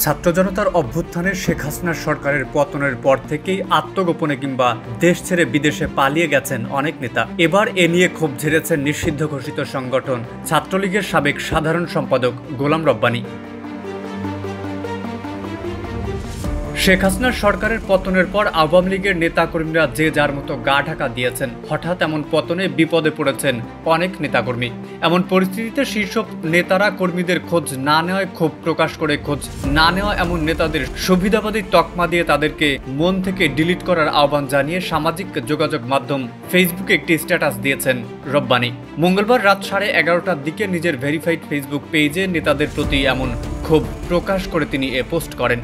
ছাত্র জনতার অভ্যুত্থানের শেখ হাসিনা সরকারের পতনের পর থেকেই আত্মগোপনে কিংবা দেশ ছেড়ে বিদেশে পালিয়ে গেছেন অনেক নেতা। এবার এ নিয়ে ক্ষোভ ঝেড়েছেন নিষিদ্ধ ঘোষিত সংগঠন ছাত্রলীগের সাবেক সাধারণ সম্পাদক গোলাম রব্বানী। শেখ হাসিনার সরকারের পতনের পর আওয়ামী লীগের নেতাকর্মীরা যে যার মতো গা ঢাকা দিয়েছেন। হঠাৎ এমন পতনে বিপদে পড়েছেন অনেক নেতাকর্মী। এমন পরিস্থিতিতে শীর্ষ নেতারা কর্মীদের খোঁজ না নেওয়ায় ক্ষোভ প্রকাশ করে খোঁজ না নেওয়া এমন নেতাদের সুবিধাবাদী তকমা দিয়ে তাদেরকে মন থেকে ডিলিট করার আহ্বান জানিয়ে সামাজিক যোগাযোগ মাধ্যম ফেসবুকে একটি স্ট্যাটাস দিয়েছেন রব্বানী। মঙ্গলবার রাত 11:30টার দিকে নিজের ভেরিফাইড ফেসবুক পেজে নেতাদের প্রতি এমন ক্ষোভ প্রকাশ করে তিনি এ পোস্ট করেন।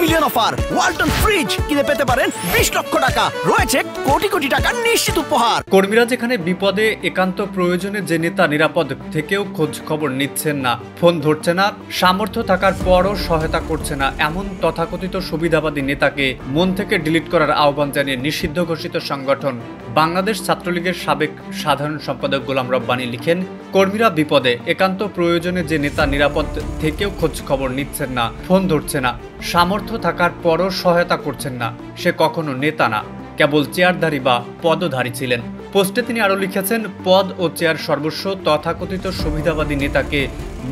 মিলিয়ন অফার ওয়ালটন ফ্রিজ কিনে পেতে পারেন 20 লক্ষ টাকা, রয়েছে কোটি কোটি টাকার নিশ্চিত উপহার। কর্মীরা যেখানে বিপদে একান্ত প্রয়োজনে যে নেতা নিরাপদ থেকেও খোঁজ খবর নিচ্ছেন না, ফোন ধরছে না, সামর্থ্য থাকার পরও সহায়তা করছে না, এমন তথাকথিত সুবিধাবাদী নেতাকে মন থেকে ডিলিট করার আহ্বান জানিয়ে নিষিদ্ধ ঘোষিত সংগঠন বাংলাদেশ ছাত্রলীগের সাবেক সাধারণ সম্পাদক গোলাম রব্বানী লিখেন, কর্মীরা বিপদে একান্ত প্রয়োজনে যে নেতা নিরাপদ থেকেও খোঁজ খবর নিচ্ছেন না, ফোন ধরছে না, সামর্থ্য থাকার পরও সহায়তা করছেন না, সে কখনো নেতা না, কেবল চেয়ারধারী বা পদধারী ছিলেন। পোস্টে তিনি আরও লিখেছেন, পদ ও চেয়ার সর্বস্ব তথাকথিত সুবিধাবাদী নেতাকে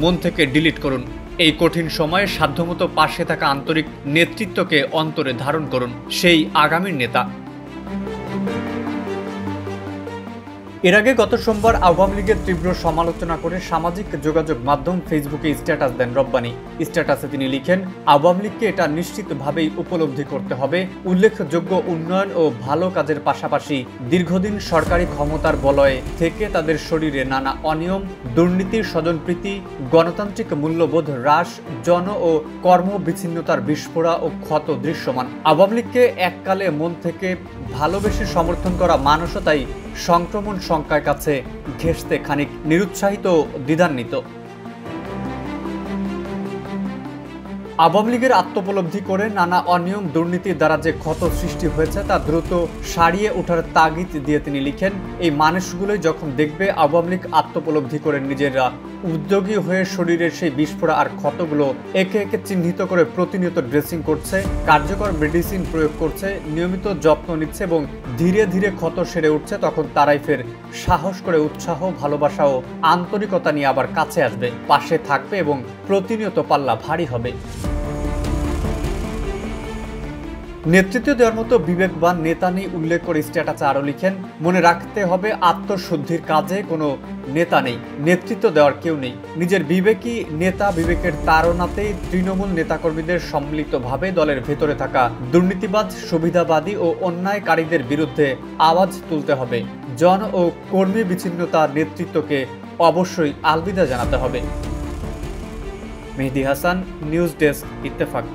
মন থেকে ডিলিট করুন। এই কঠিন সময়ে সাধ্যমতো পাশে থাকা আন্তরিক নেতৃত্বকে অন্তরে ধারণ করুন, সেই আগামীর নেতা। এর আগে গত সোমবার আওয়ামী লীগের তীব্র সমালোচনা করে সামাজিক যোগাযোগ মাধ্যম ফেসবুকে স্ট্যাটাস দেন রব্বানী। স্ট্যাটাসে তিনি লিখেন, আওয়ামী লীগকে এটা নিশ্চিতভাবেই উপলব্ধি করতে হবে, উল্লেখযোগ্য উন্নয়ন ও ভালো কাজের পাশাপাশি দীর্ঘদিন সরকারি ক্ষমতার বলয়ে থেকে তাদের শরীরে নানা অনিয়ম, দুর্নীতি, স্বজনপ্রীতি, গণতান্ত্রিক মূল্যবোধ হ্রাস, জন ও কর্মবিচ্ছিন্নতার বিস্ফোরা ও ক্ষত দৃশ্যমান। আওয়ামী লীগকে এককালে মন থেকে ভালোবেসে সমর্থন করা মানুষও তাই সংক্রমণ সংখ্যার কাছে ঘেঁষতে খানিক নিরুৎসাহিত ও দ্বিধান্বিত। আওয়ামী লীগের আত্মোপলব্ধি করে নানা অনিয়ম দুর্নীতির দ্বারা যে ক্ষত সৃষ্টি হয়েছে তা দ্রুত সারিয়ে ওঠার তাগিদ দিয়ে তিনি লিখেন, এই মানুষগুলোই যখন দেখবে আওয়ামী লীগ আত্মোপলব্ধি করে নিজেরা উদ্যোগী হয়ে শরীরের সেই বিস্ফোরা আর ক্ষতগুলো একে একে চিহ্নিত করে প্রতিনিয়ত ড্রেসিং করছে, কার্যকর মেডিসিন প্রয়োগ করছে, নিয়মিত যত্ন নিচ্ছে এবং ধীরে ধীরে ক্ষত সেরে উঠছে, তখন তারাই ফের সাহস করে উৎসাহ, ভালোবাসা ও আন্তরিকতা নিয়ে আবার কাছে আসবে, পাশে থাকবে এবং প্রতিনিয়ত পাল্লা ভারী হবে। নেতৃত্ব দেওয়ার মতো বিবেকবান নেতা নেই উল্লেখ করে স্ট্যাটাসে আরও লিখেন, মনে রাখতে হবে আত্মশুদ্ধির কাজে কোনো নেতা নেই, নেতৃত্ব দেওয়ার কেউ নেই। নিজের বিবেকী নেতা বিবেকের তাড়নাতেই তৃণমূল নেতাকর্মীদের সম্মিলিতভাবে দলের ভেতরে থাকা দুর্নীতিবাজ, সুবিধাবাদী ও অন্যায়কারীদের বিরুদ্ধে আওয়াজ তুলতে হবে। জন ও কর্মী বিচ্ছিন্নতার নেতৃত্বকে অবশ্যই আলবিদা জানাতে হবে। মেহেদী হাসান, নিউজ ডেস্ক, ইত্তেফাক।